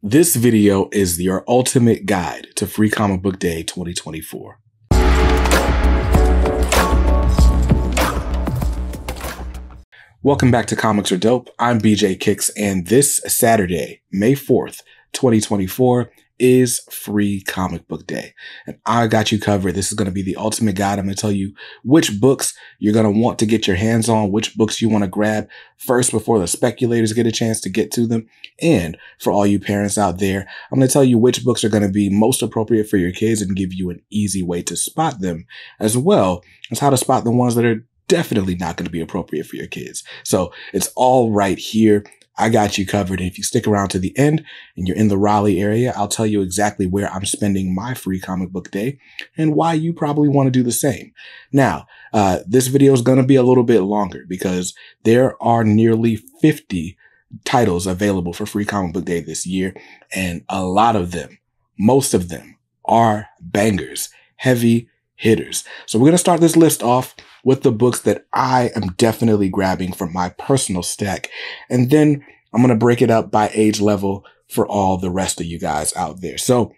This video is your ultimate guide to Free Comic Book Day 2024. Welcome back to Comics Are Dope. I'm BJ Kicks, and this Saturday, May 4th, 2024 is Free Comic Book Day. And I got you covered. This is going to be the ultimate guide. I'm going to tell you which books you're going to want to get your hands on, which books you want to grab first before the speculators get a chance to get to them. And for all you parents out there, I'm going to tell you which books are going to be most appropriate for your kids and give you an easy way to spot them, as well as how to spot the ones that are definitely not going to be appropriate for your kids. So it's all right here. I got you covered. And if you stick around to the end and you're in the Raleigh area, I'll tell you exactly where I'm spending my Free Comic Book Day and why you probably want to do the same. Now, this video is going to be a little bit longer because there are nearly 50 titles available for Free Comic Book Day this year. And a lot of them, most of them are bangers, heavy hitters. So we're going to start this list off with the books that I am definitely grabbing from my personal stack. And then I'm going to break it up by age level for all the rest of you guys out there. So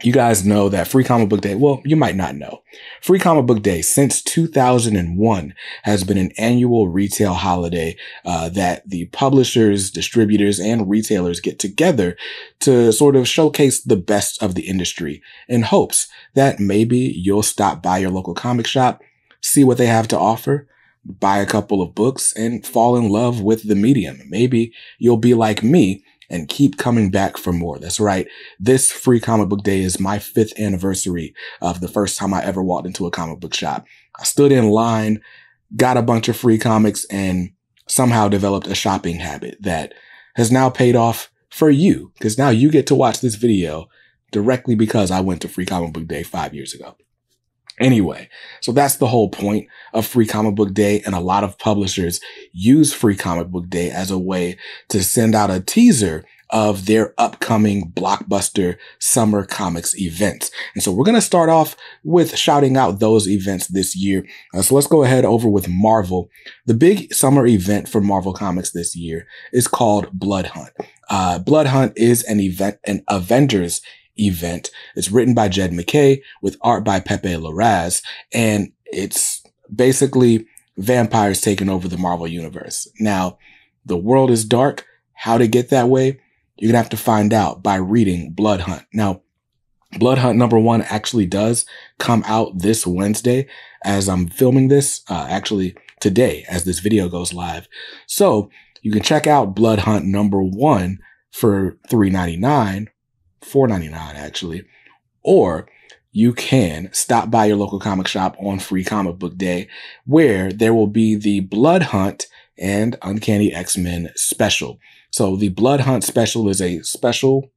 you guys know that Free Comic Book Day, well, you might not know. Free Comic Book Day since 2001 has been an annual retail holiday that the publishers, distributors, and retailers get together to sort of showcase the best of the industry in hopes that maybe you'll stop by your local comic shop, see what they have to offer, buy a couple of books, and fall in love with the medium. Maybe you'll be like me and keep coming back for more. That's right. This Free Comic Book Day is my 5th anniversary of the first time I ever walked into a comic book shop. I stood in line, got a bunch of free comics, and somehow developed a shopping habit that has now paid off for you, because now you get to watch this video directly because I went to Free Comic Book Day 5 years ago. Anyway, so that's the whole point of Free Comic Book Day, and a lot of publishers use Free Comic Book Day as a way to send out a teaser of their upcoming blockbuster summer comics events. And so we're going to start off with shouting out those events this year. So let's go ahead over with Marvel. The big summer event for Marvel Comics this year is called Blood Hunt. Blood Hunt is an Avengers event. It's written by Jed MacKay with art by Pepe Larraz, and it's basically vampires taking over the Marvel universe. Now, the world is dark. How to get that way? You're gonna have to find out by reading Blood Hunt. Now, Blood Hunt #1 actually does come out this Wednesday as I'm filming this, actually today as this video goes live. So you can check out Blood Hunt #1 for $3.99, $4.99 actually, or you can stop by your local comic shop on Free Comic Book Day, where there will be the Blood Hunt and Uncanny X-Men special. So the Blood Hunt special is a special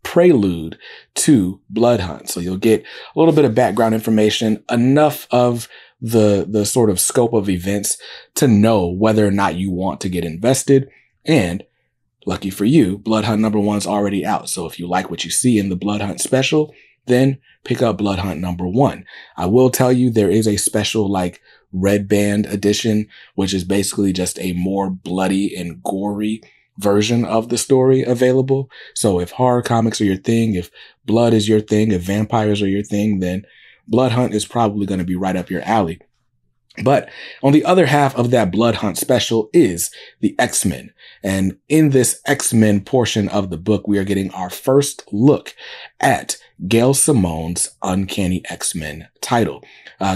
prelude to Blood Hunt. So you'll get a little bit of background information, enough of the sort of scope of events to know whether or not you want to get invested. And lucky for you, Blood Hunt #1 is already out. So if you like what you see in the Blood Hunt special, then pick up Blood Hunt #1. I will tell you there is a special like red band edition, which is basically just a more bloody and gory version of the story available. So if horror comics are your thing, if blood is your thing, if vampires are your thing, then Blood Hunt is probably going to be right up your alley. But on the other half of that Blood Hunt special is the X-Men. And in this X-Men portion of the book, we are getting our first look at Gail Simone's Uncanny X-Men title.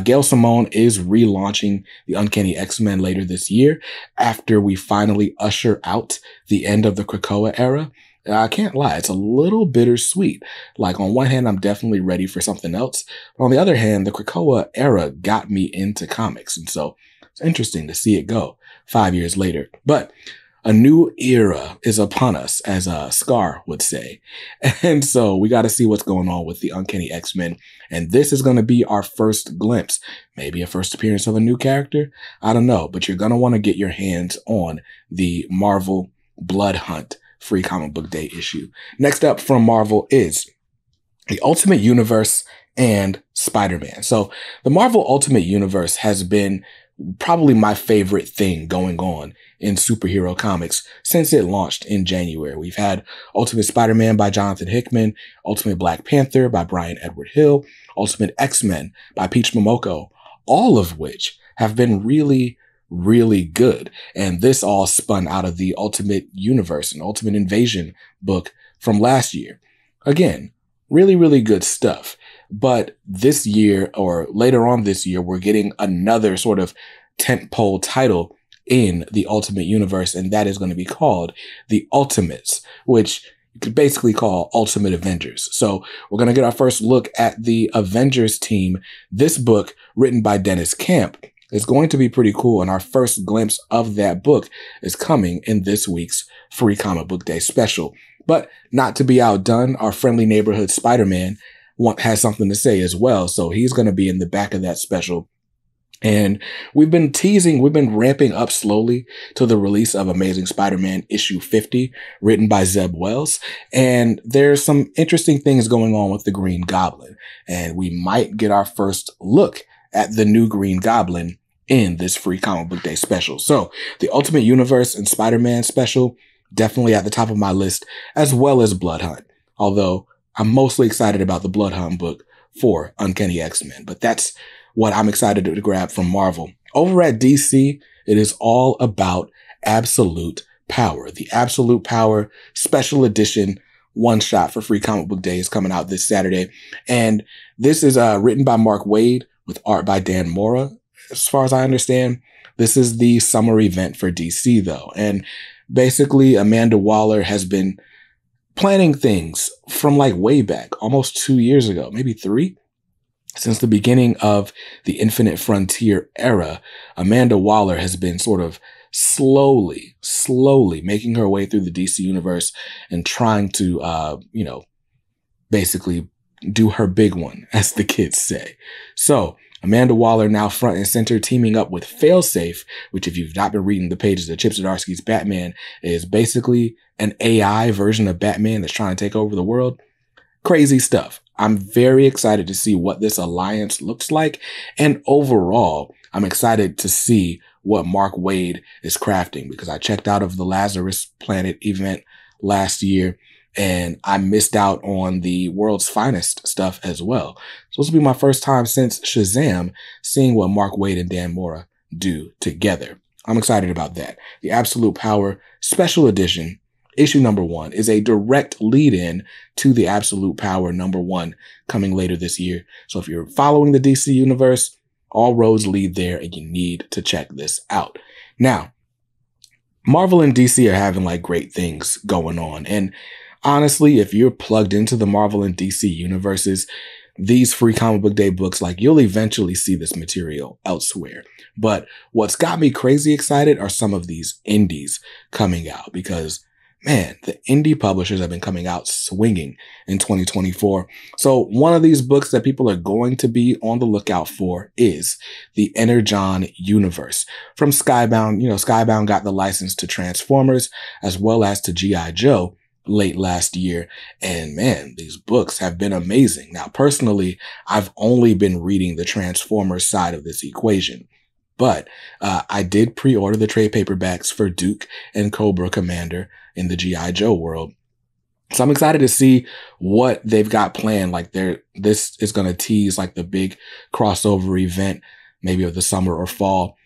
Gail Simone is relaunching the Uncanny X-Men later this year after we finally usher out the end of the Krakoa era. I can't lie, it's a little bittersweet. Like, on one hand, I'm definitely ready for something else. But on the other hand, the Krakoa era got me into comics. And so it's interesting to see it go 5 years later. But a new era is upon us, as Scar would say. And so we got to see what's going on with the Uncanny X-Men. And this is going to be our first glimpse, maybe a first appearance of a new character. I don't know, but you're going to want to get your hands on the Marvel Blood Hunt Free Comic Book Day issue. Next up from Marvel is the Ultimate Universe and Spider-Man. So the Marvel Ultimate Universe has been probably my favorite thing going on in superhero comics since it launched in January. We've had Ultimate Spider-Man by Jonathan Hickman, Ultimate Black Panther by Brian Edward Hill, Ultimate X-Men by Peach Momoko, all of which have been really, really good. And this all spun out of the Ultimate Universe and Ultimate Invasion book from last year. Again, really, really good stuff. But this year, or later on this year, we're getting another sort of tentpole title in the Ultimate Universe, and that is going to be called The Ultimates, which you could basically call Ultimate Avengers. So we're going to get our first look at the Avengers team. This book, written by Dennis Camp, is going to be pretty cool, and our first glimpse of that book is coming in this week's Free Comic Book Day special. But not to be outdone, our friendly neighborhood Spider-Man has something to say as well. So he's going to be in the back of that special. And we've been ramping up slowly to the release of Amazing Spider-Man issue 50, written by Zeb Wells. And there's some interesting things going on with the Green Goblin. And we might get our first look at the new Green Goblin in this Free Comic Book Day special. So the Ultimate Universe and Spider-Man special, definitely at the top of my list, as well as Blood Hunt. Although I'm mostly excited about the Blood Hunt book for Uncanny X-Men, but that's what I'm excited to grab from Marvel. Over at DC, it is all about Absolute Power. The Absolute Power special edition one-shot for Free Comic Book Day is coming out this Saturday. And this is written by Mark Waid with art by Dan Mora. As far as I understand, this is the summer event for DC, though. And basically, Amanda Waller has been planning things from like way back, almost 2 years ago, maybe 3. Since the beginning of the Infinite Frontier era, Amanda Waller has been sort of slowly making her way through the DC universe and trying to, basically do her big one, as the kids say. So Amanda Waller now front and center, teaming up with Failsafe, which, if you've not been reading the pages of Chip Zdarsky's Batman, is basically an AI version of Batman that's trying to take over the world. Crazy stuff. I'm very excited to see what this alliance looks like. And overall, I'm excited to see what Mark Waid is crafting, because I checked out of the Lazarus Planet event last year and I missed out on the World's Finest stuff as well. So this will be my first time since Shazam seeing what Mark Waid and Dan Mora do together. I'm excited about that. The Absolute Power Special Edition, issue number 1, is a direct lead-in to the Absolute Power number 1 coming later this year. So if you're following the DC universe, all roads lead there, and you need to check this out. Now, Marvel and DC are having like great things going on. And honestly, if you're plugged into the Marvel and DC universes, these Free Comic Book Day books, like, you'll eventually see this material elsewhere. But what's got me crazy excited are some of these indies coming out, because man, the indie publishers have been coming out swinging in 2024. So one of these books that people are going to be on the lookout for is the Energon universe from Skybound. Skybound got the license to Transformers as well as to G.I. Joe late last year. And man, these books have been amazing. Now, personally, I've only been reading the Transformers side of this equation. But I did pre-order the trade paperbacks for Duke and Cobra Commander in the G.I. Joe world. So I'm excited to see what they've got planned. Like, this is going to tease like the big crossover event, maybe of the summer or fall,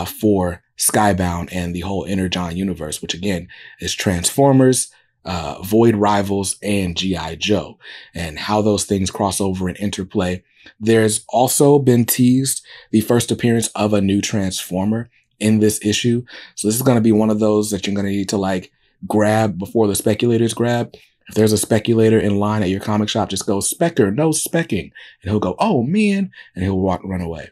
for Skybound and the whole Energon universe, which again is Transformers, Void Rivals, and G.I. Joe, and how those things cross over and interplay. There's also been teased the first appearance of a new Transformer in this issue. So this is going to be one of those that you're going to need to like grab before the speculators grab. If there's a speculator in line at your comic shop, just go, "Specker, no specking." And he'll go, "Oh man," and he'll run away.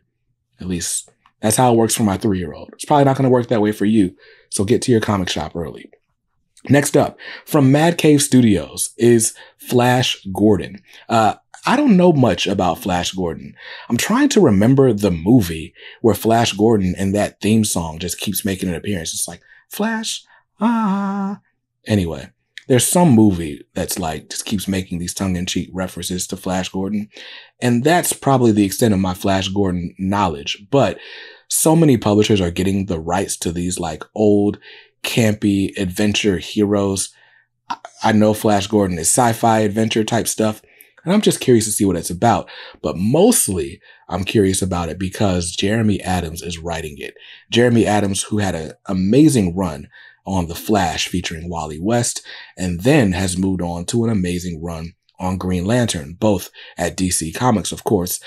At least that's how it works for my 3-year-old. It's probably not going to work that way for you. So get to your comic shop early. Next up, from Mad Cave Studios is Flash Gordon. I don't know much about Flash Gordon. I'm trying to remember the movie where Flash Gordon and that theme song just keeps making an appearance. It's like, Flash, Anyway, there's some movie that's like, just keeps making these tongue-in-cheek references to Flash Gordon. And that's probably the extent of my Flash Gordon knowledge. But so many publishers are getting the rights to these like old, campy adventure heroes. I know Flash Gordon is sci-fi adventure type stuff, and I'm just curious to see what it's about. But mostly, I'm curious about it because Jeremy Adams is writing it. Jeremy Adams, who had an amazing run on The Flash featuring Wally West, and then has moved on to an amazing run on Green Lantern, both at DC Comics, of course.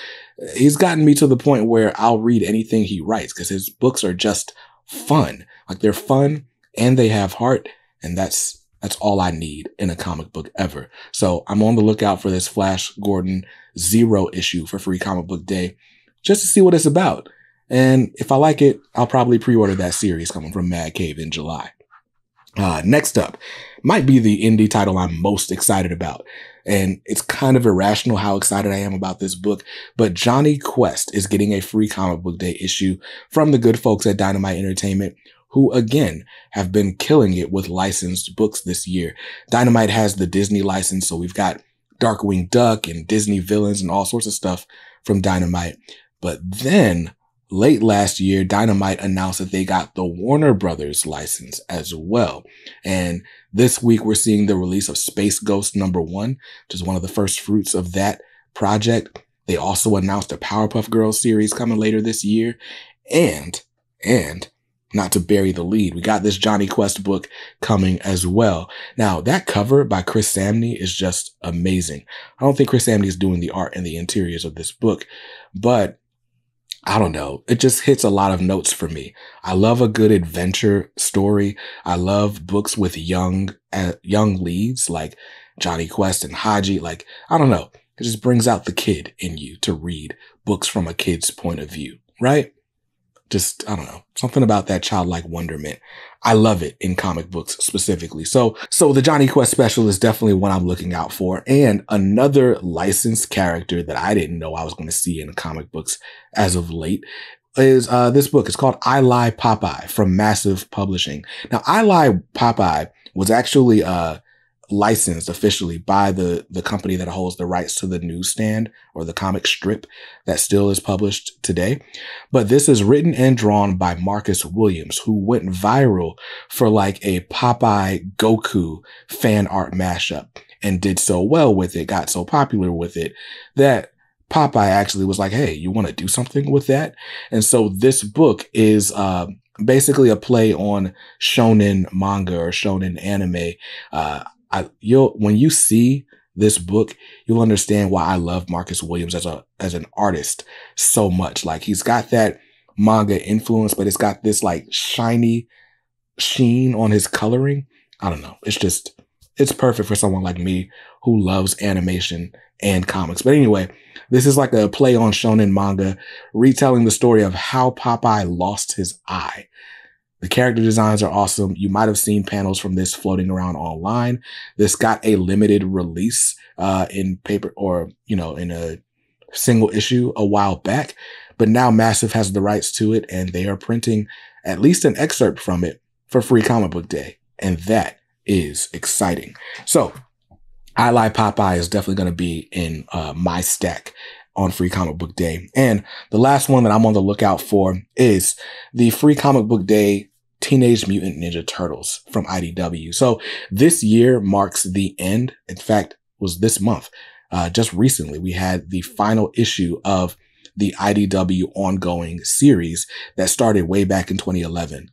He's gotten me to the point where I'll read anything he writes because his books are just fun. Like, they're fun and they have heart, and that's all I need in a comic book ever. So I'm on the lookout for this Flash Gordon 0 issue for Free Comic Book Day just to see what it's about. And if I like it, I'll probably pre-order that series coming from Mad Cave in July. Next up might be the indie title I'm most excited about. And it's kind of irrational how excited I am about this book, but Jonny Quest is getting a Free Comic Book Day issue from the good folks at Dynamite Entertainment, who again have been killing it with licensed books this year. Dynamite has the Disney license, so we've got Darkwing Duck and Disney villains and all sorts of stuff from Dynamite. But then late last year, Dynamite announced that they got the Warner Brothers license as well. And this week we're seeing the release of Space Ghost #1, which is one of the first fruits of that project. They also announced a Powerpuff Girls series coming later this year. And not to bury the lead, we got this Jonny Quest book coming as well. Now, that cover by Chris Samney is just amazing. I don't think Chris Samney is doing the art and the interiors of this book, but I don't know. It just hits a lot of notes for me. I love a good adventure story. I love books with young leads like Jonny Quest and Haji. Like, I don't know. It just brings out the kid in you to read books from a kid's point of view, right? Just, I don't know, something about that childlike wonderment. I love it in comic books specifically. So the Jonny Quest special is definitely one I'm looking out for. And another licensed character that I didn't know I was going to see in comic books as of late is this book. It's called I Lie Popeye from Massive Publishing. Now, I Lie Popeye was actually licensed officially by the company that holds the rights to the newsstand or the comic strip that still is published today. But this is written and drawn by Marcus Williams, who went viral for like a Popeye Goku fan art mashup and did so well with it, got so popular with it that Popeye actually was like, hey, you want to do something with that? And so this book is basically a play on shonen manga or shonen anime. When you see this book, you'll understand why I love Marcus Williams as an artist so much. Like, he's got that manga influence, but it's got this like shiny sheen on his coloring. I don't know. It's perfect for someone like me who loves animation and comics. But anyway, this is like a play on shonen manga, retelling the story of how Popeye lost his eye. The character designs are awesome. You might have seen panels from this floating around online. This got a limited release in paper or, in a single issue a while back. But now Massive has the rights to it, and they are printing at least an excerpt from it for Free Comic Book Day. And that is exciting. So I Lie Popeye is definitely going to be in my stack on Free Comic Book Day. And the last one that I'm on the lookout for is the Free Comic Book Day Teenage Mutant Ninja Turtles from IDW. So this year marks the end. In fact, was this month. Just recently, we had the final issue of the IDW ongoing series that started way back in 2011.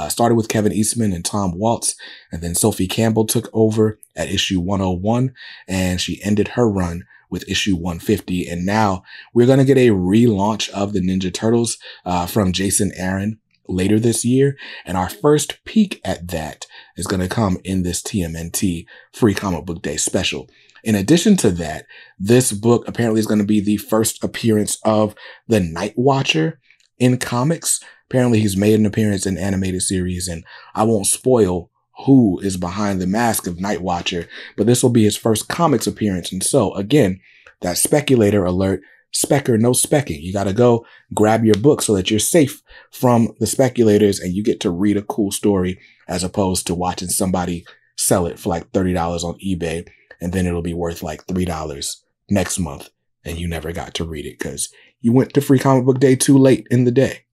Started with Kevin Eastman and Tom Waltz, and then Sophie Campbell took over at issue 101, and she ended her run with issue 150. And now we're going to get a relaunch of the Ninja Turtles from Jason Aaron later this year. And our first peek at that is going to come in this TMNT Free Comic Book Day special. In addition to that, this book apparently is going to be the first appearance of the Night Watcher in comics. Apparently he's made an appearance in animated series, and I won't spoil who is behind the mask of Night Watcher, but this will be his first comics appearance. And so again, that speculator alert, specker, no specking. You got to go grab your book so that you're safe from the speculators and you get to read a cool story as opposed to watching somebody sell it for like $30 on eBay. And then it'll be worth like $3 next month. And you never got to read it because you went to Free Comic Book Day too late in the day.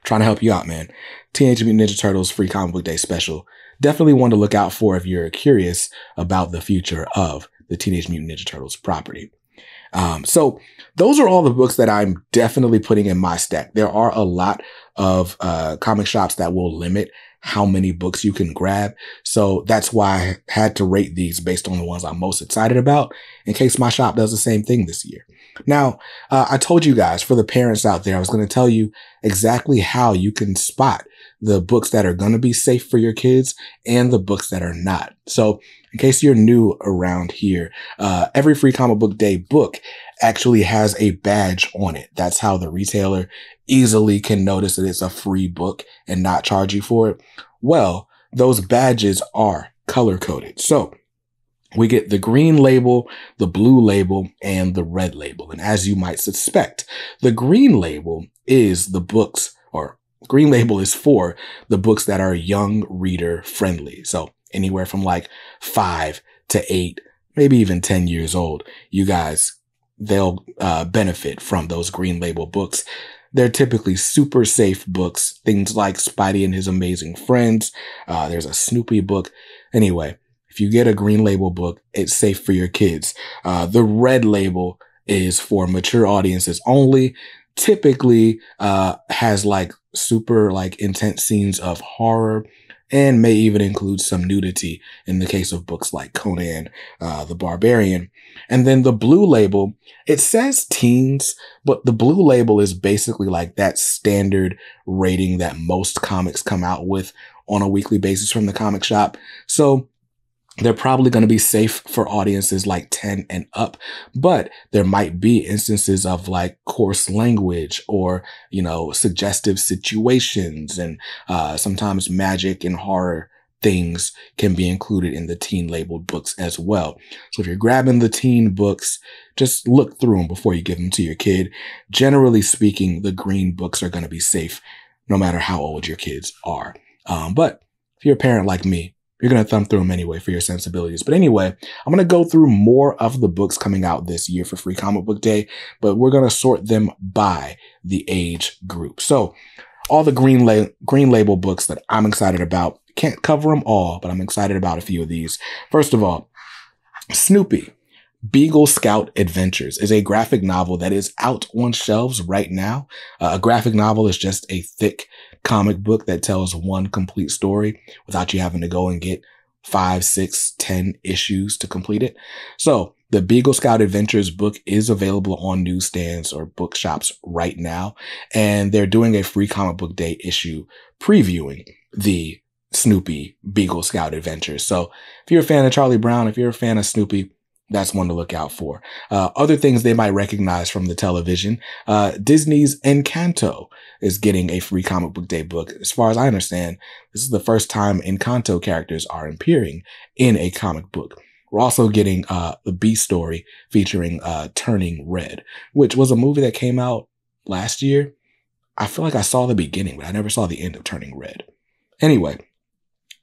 trying to help you out, man. Teenage Mutant Ninja Turtles Free Comic Book Day special. Definitely one to look out for if you're curious about the future of the Teenage Mutant Ninja Turtles property. So those are all the books that I'm definitely putting in my stack. There are a lot of comic shops that will limit how many books you can grab. So that's why I had to rate these based on the ones I'm most excited about in case my shop does the same thing this year. Now, I told you guys, for the parents out there, I was going to tell you exactly how you can spot the books that are going to be safe for your kids and the books that are not. So in case you're new around here, every Free Comic Book Day book actually has a badge on it. That's how the retailer easily can notice that it's a free book and not charge you for it. Well, those badges are color coded. So we get the green label, the blue label, and the red label. And as you might suspect, the green label is the books, or green label is for the books that are young reader friendly. So anywhere from like 5 to 8, maybe even 10 years old, you guys, they'll benefit from those green label books. They're typically super safe books, things like Spidey and His Amazing Friends. There's a Snoopy book. Anyway, if you get a green label book, it's safe for your kids. The red label is for mature audiences only. Typically has like super like intense scenes of horror and may even include some nudity in the case of books like Conan the Barbarian. And then the blue label, it says teens, but the blue label is basically like that standard rating that most comics come out with on a weekly basis from the comic shop. So they're probably going to be safe for audiences like 10 and up, but there might be instances of like coarse language or, you know, suggestive situations, and sometimes magic and horror things can be included in the teen labeled books as well. So if you're grabbing the teen books, just look through them before you give them to your kid. Generally speaking, the green books are going to be safe no matter how old your kids are. But if you're a parent like me, you're going to thumb through them anyway for your sensibilities. But anyway, I'm going to go through more of the books coming out this year for Free Comic Book Day, but we're going to sort them by the age group. So all the green label books that I'm excited about, can't cover them all, but I'm excited about a few of these. First of all, Snoopy, Beagle Scout Adventures is a graphic novel that is out on shelves right now. A graphic novel is just a thick comic book that tells one complete story without you having to go and get 5, 6, 10 issues to complete it. So the Beagle Scout Adventures book is available on newsstands or bookshops right now. And they're doing a Free Comic Book Day issue previewing the Snoopy Beagle Scout Adventures. So if you're a fan of Charlie Brown, if you're a fan of Snoopy, that's one to look out for. Other things they might recognize from the television. Disney's Encanto is getting a Free Comic Book Day book. As far as I understand, this is the first time Encanto characters are appearing in a comic book. We're also getting the B story featuring Turning Red, which was a movie that came out last year. I feel like I saw the beginning, but I never saw the end of Turning Red. Anyway,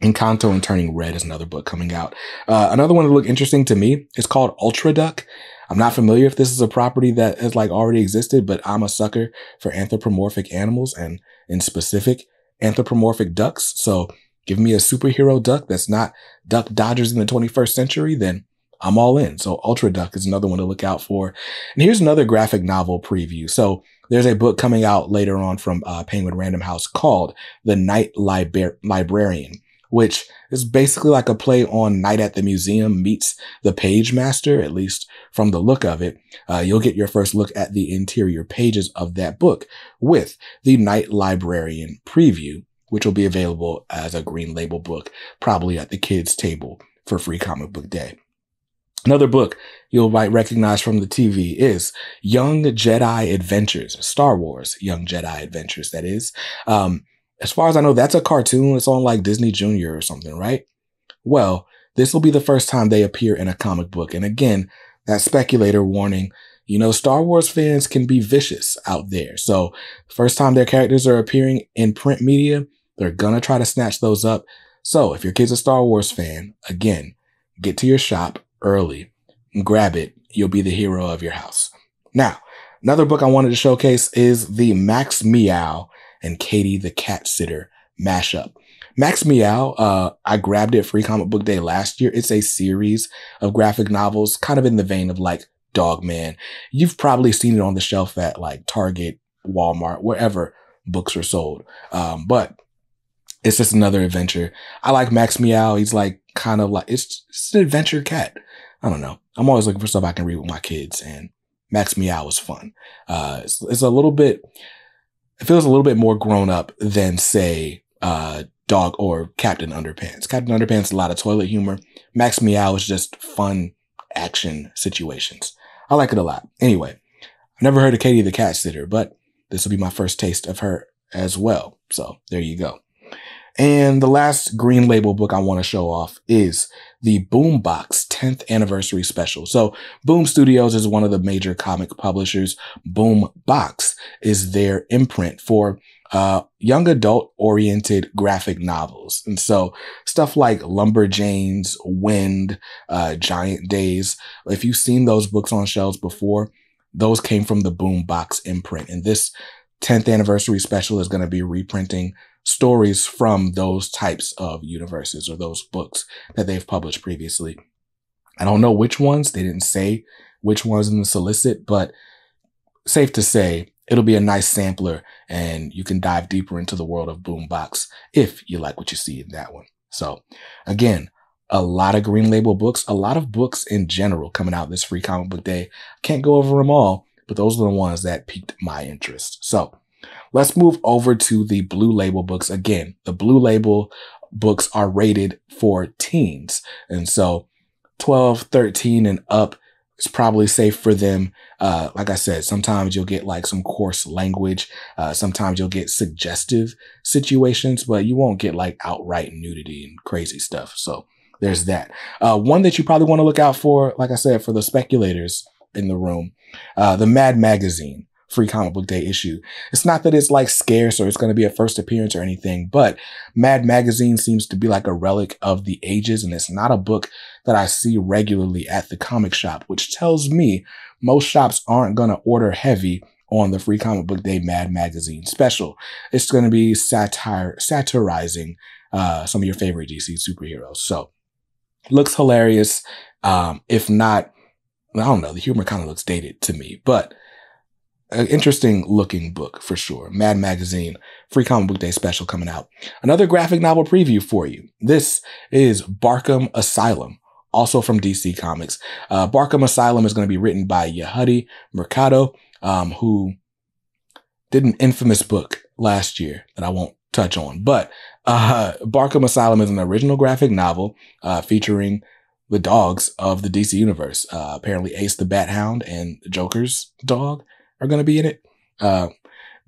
Encanto and Turning Red is another book coming out. Another one that looked interesting to me is called Ultra Duck. I'm not familiar if this is a property that has like already existed, but I'm a sucker for anthropomorphic animals and in specific anthropomorphic ducks. So give me a superhero duck that's not Duck Dodgers in the 21st century, then I'm all in. So Ultra Duck is another one to look out for. And here's another graphic novel preview. So there's a book coming out later on from Penguin Random House called The Night Librarian, which is basically like a play on Night at the Museum meets The Page Master, at least from the look of it. You'll get your first look at the interior pages of that book with the Night Librarian preview, which will be available as a green label book, probably at the kids' table for Free Comic Book Day. Another book you might recognize from the TV is Young Jedi Adventures, Star Wars Young Jedi Adventures, that is. As far as I know, that's a cartoon. It's on like Disney Junior or something, right? Well, this will be the first time they appear in a comic book. And again, that speculator warning, you know, Star Wars fans can be vicious out there. So the first time their characters are appearing in print media, they're going to try to snatch those up. So if your kid's a Star Wars fan, again, get to your shop early and grab it. You'll be the hero of your house. Now, another book I wanted to showcase is the Max Meow and Katie the Cat Sitter mashup. Max Meow, I grabbed it Free Comic Book Day last year. It's a series of graphic novels, kind of in the vein of like Dog Man. You've probably seen it on the shelf at like Target, Walmart, wherever books are sold. But it's just another adventure. I like Max Meow. He's like kind of like, it's an adventure cat. I don't know. I'm always looking for stuff I can read with my kids, and Max Meow was fun. It's a little bit, it feels a little bit more grown up than say, Dog or Captain Underpants. Captain Underpants is a lot of toilet humor. Max Meow is just fun action situations. I like it a lot. Anyway, I've never heard of Katie the Cat Sitter, but this will be my first taste of her as well. So there you go. And the last Green Label book I want to show off is the Boombox 10th Anniversary Special. So Boom Studios is one of the major comic publishers. Boombox is their imprint for young adult oriented graphic novels. And so stuff like Lumberjanes, Wind, Giant Days, if you've seen those books on shelves before, those came from the Boombox imprint. And this 10th Anniversary Special is going to be reprinting stories from those types of universes or those books that they've published previously. I don't know which ones. They didn't say which ones in the solicit, but safe to say it'll be a nice sampler and you can dive deeper into the world of Boombox if you like what you see in that one. So again, a lot of Green Label books, a lot of books in general coming out this Free Comic Book Day. Can't go over them all, but those are the ones that piqued my interest. So let's move over to the Blue Label books. Again, the Blue Label books are rated for teens. And so 12, 13 and up is probably safe for them. Like I said, sometimes you'll get like some coarse language. Sometimes you'll get suggestive situations, but you won't get like outright nudity and crazy stuff. So there's that. One that you probably want to look out for, like I said, for the speculators in the room, the Mad Magazine Free Comic Book Day issue. It's not that it's like scarce or it's going to be a first appearance or anything, but Mad Magazine seems to be like a relic of the ages. And it's not a book that I see regularly at the comic shop, which tells me most shops aren't going to order heavy on the Free Comic Book Day Mad Magazine special. It's going to be satirizing some of your favorite DC superheroes. So looks hilarious. If not, I don't know, the humor kind of looks dated to me, but an interesting looking book for sure. Mad Magazine, Free Comic Book Day special coming out. Another graphic novel preview for you. This is Barkham Asylum, also from DC Comics. Barkham Asylum is going to be written by Yehudi Mercado, who did an infamous book last year that I won't touch on. But Barkham Asylum is an original graphic novel featuring the dogs of the DC universe. Apparently Ace the Bat Hound and the Joker's dog are going to be in it.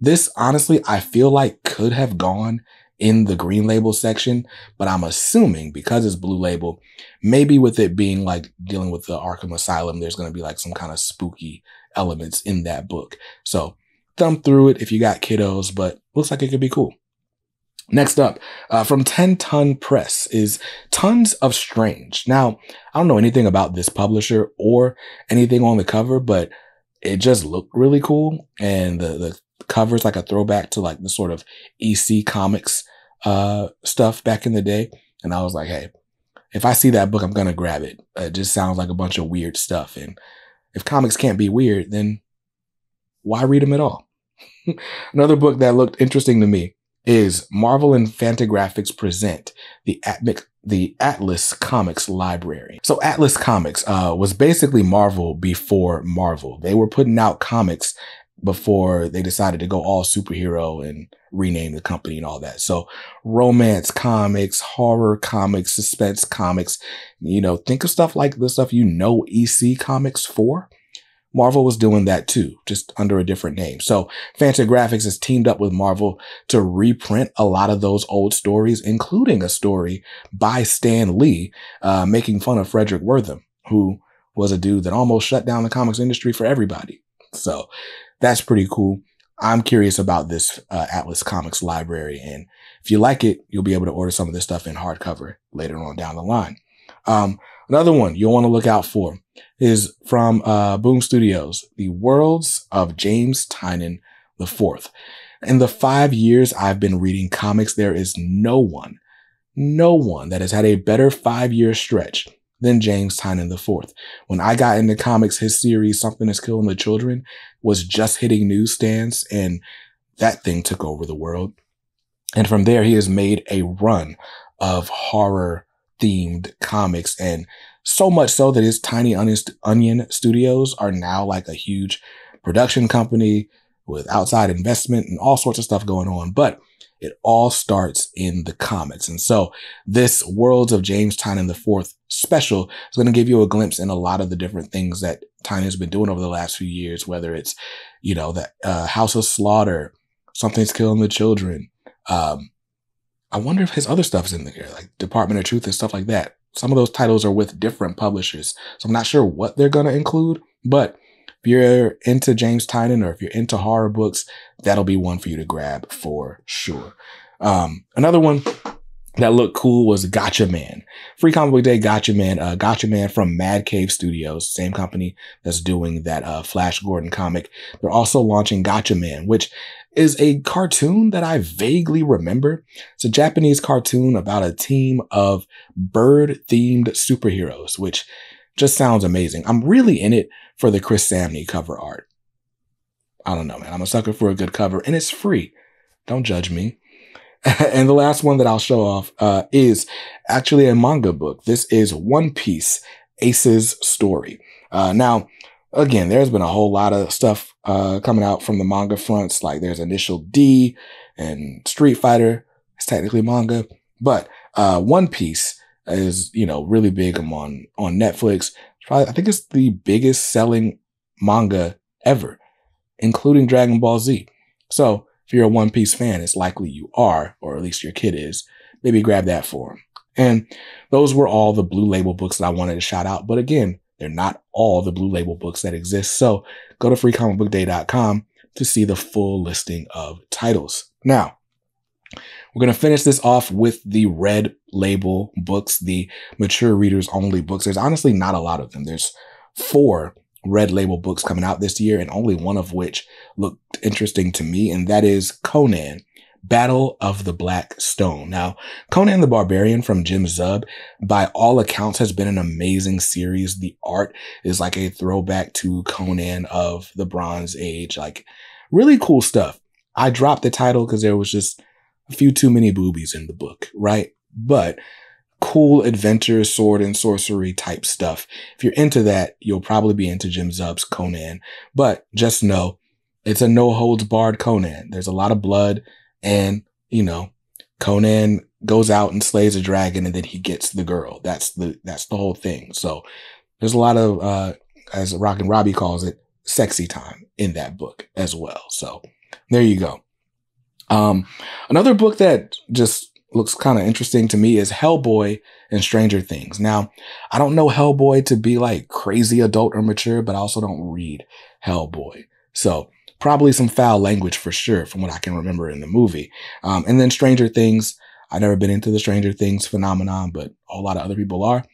This, honestly, I feel like could have gone in the Green Label section, but I'm assuming because it's Blue Label, maybe with it being like dealing with the Arkham Asylum, there's going to be like some kind of spooky elements in that book. So thumb through it if you got kiddos, but looks like it could be cool. Next up, from 10 Ton Press is Tons of Strange. Now, I don't know anything about this publisher or anything on the cover, but it just looked really cool. And the cover is like a throwback to like the sort of EC Comics stuff back in the day. And I was like, hey, if I see that book, I'm going to grab it. It just sounds like a bunch of weird stuff. And if comics can't be weird, then why read them at all? Another book that looked interesting to me is Marvel and Fantagraphics present the Atlas Comics Library. So Atlas Comics was basically Marvel before Marvel. They were putting out comics before they decided to go all superhero and rename the company and all that. So romance comics, horror comics, suspense comics, think of stuff like the stuff EC Comics for. Marvel was doing that too, just under a different name. So Fantagraphics has teamed up with Marvel to reprint a lot of those old stories, including a story by Stan Lee, making fun of Frederick Wortham, who was a dude that almost shut down the comics industry for everybody. So that's pretty cool. I'm curious about this Atlas Comics library. And if you like it, you'll be able to order some of this stuff in hardcover later on down the line. Another one you'll want to look out for is from Boom Studios, The Worlds of James Tynion IV. In the 5 years I've been reading comics, there is no one that has had a better 5-year stretch than James Tynion IV. When I got into comics, his series, Something is Killing the Children, was just hitting newsstands, and that thing took over the world. And from there, he has made a run of horror-themed comics, and so much so that his Tiny Onion Studios are now like a huge production company with outside investment and all sorts of stuff going on. But it all starts in the comics. And so this Worlds of James Tynion IV special is going to give you a glimpse in a lot of the different things that Tynion's been doing over the last few years, whether it's, you know, the House of Slaughter, Something's Killing the Children. I wonder if his other stuff's in there, like Department of Truth and stuff like that. Some of those titles are with different publishers, so I'm not sure what they're going to include, but if you're into James Tynion or if you're into horror books, that'll be one for you to grab for sure. Another one that looked cool was Gotcha Man. Free Comic Book Day Gotcha Man. Gotcha Man from Mad Cave Studios, same company that's doing that Flash Gordon comic. They're also launching Gotcha Man, which is a cartoon that I vaguely remember. It's a Japanese cartoon about a team of bird-themed superheroes, which just sounds amazing. I'm really in it for the Chris Samney cover art. I don't know, man. I'm a sucker for a good cover, and it's free. Don't judge me. And the last one that I'll show off is actually a manga book. This is One Piece, Ace's Story. Now, again, there's been a whole lot of stuff coming out from the manga fronts. Like there's Initial D and Street Fighter. It's technically manga. But One Piece is, you know, really big on Netflix. Probably, I think it's the biggest selling manga ever, including Dragon Ball Z. So if you're a One Piece fan, it's likely you are, or at least your kid is. Maybe grab that for him. And those were all the Blue Label books that I wanted to shout out. But again, they're not all the Blue Label books that exist. So go to freecomicbookday.com to see the full listing of titles. Now, we're going to finish this off with the Red Label books, the mature readers only books. There's honestly not a lot of them. There's 4 Red Label books coming out this year, and only one of which looked interesting to me, and that is Conan, Battle of the Black Stone. Now, Conan the Barbarian from Jim Zub, by all accounts, has been an amazing series. The art is like a throwback to Conan of the Bronze Age, like really cool stuff. I dropped the title because there was just a few too many boobies in the book, right? But cool adventure, sword and sorcery type stuff. If you're into that, you'll probably be into Jim Zub's Conan. But just know, it's a no-holds-barred Conan. There's a lot of blood, and, you know, Conan goes out and slays a dragon, and then he gets the girl. That's the whole thing. So there's a lot of, as Rockin' Robbie calls it, sexy time in that book as well. So there you go. Another book that just looks kind of interesting to me is Hellboy and Stranger Things. Now, I don't know Hellboy to be like crazy adult or mature, but I also don't read Hellboy. So probably some foul language for sure from what I can remember in the movie. And then Stranger Things. I've never been into the Stranger Things phenomenon, but a lot of other people are.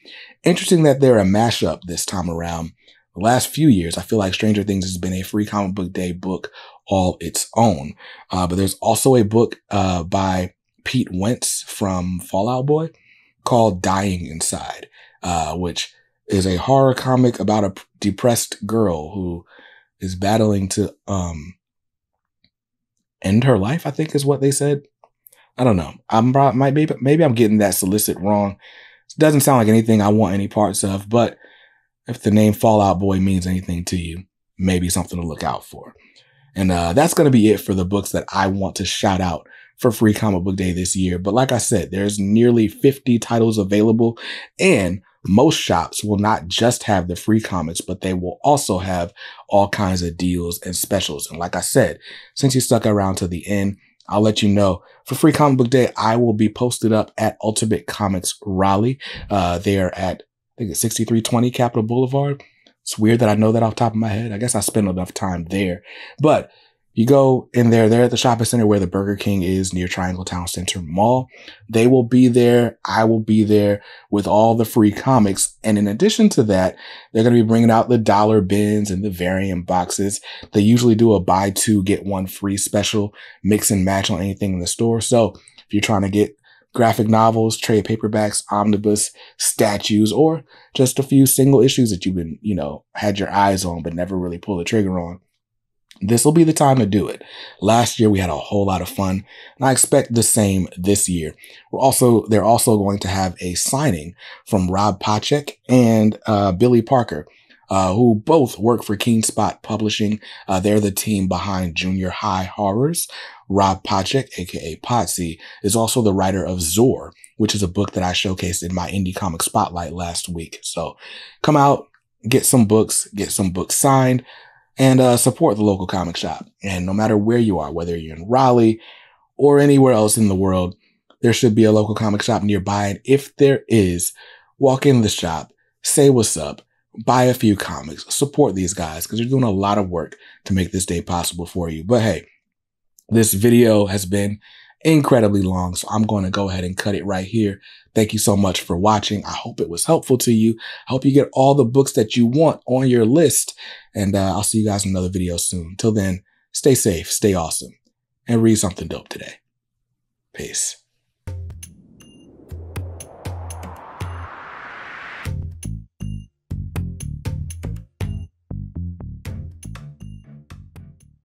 Interesting that they're a mashup this time around. The last few years, I feel like Stranger Things has been a Free Comic Book Day book all its own. But there's also a book by Pete Wentz from Fallout Boy called Dying Inside, which is a horror comic about a depressed girl who is battling to end her life, I think is what they said. I don't know. Maybe I'm getting that solicit wrong. It doesn't sound like anything I want any parts of, but if the name Fallout Boy means anything to you, maybe something to look out for. And that's going to be it for the books that I want to shout out for Free Comic Book Day this year. But like I said, there's nearly 50 titles available, and most shops will not just have the free comics, but they will also have all kinds of deals and specials. And like I said, since you stuck around to the end, I'll let you know for Free Comic Book Day, I will be posted up at Ultimate Comics Raleigh. They are at, I think it's 6320 Capitol Boulevard. It's weird that I know that off the top of my head. I guess I spend enough time there. But You go in there, they're at the shopping center where the Burger King is near Triangle Town Center Mall. They will be there. I will be there with all the free comics. And in addition to that, they're going to be bringing out the dollar bins and the variant boxes. They usually do a buy two, get one free special, mix and match on anything in the store. So if you're trying to get graphic novels, trade paperbacks, omnibus, statues, or just a few single issues that you've been, had your eyes on, but never really pulled the trigger on, this will be the time to do it. Last year, we had a whole lot of fun, and I expect the same this year. They're also going to have a signing from Rob Pacek and Billy Parker, who both work for Keen Spot Publishing. They're the team behind Junior High Horrors. Rob Pacek, aka Potsy, is also the writer of Zor, which is a book that I showcased in my Indie Comic Spotlight last week. So come out, get some books signed, and support the local comic shop. And no matter where you are, whether you're in Raleigh or anywhere else in the world, there should be a local comic shop nearby. And if there is, walk in the shop, say what's up, buy a few comics, support these guys because they're doing a lot of work to make this day possible for you. But hey, this video has been incredibly long, so I'm going to go ahead and cut it right here. Thank you so much for watching. I hope it was helpful to you. I hope you get all the books that you want on your list, and I'll see you guys in another video soon. Till then, stay safe, stay awesome, and read something dope today. Peace.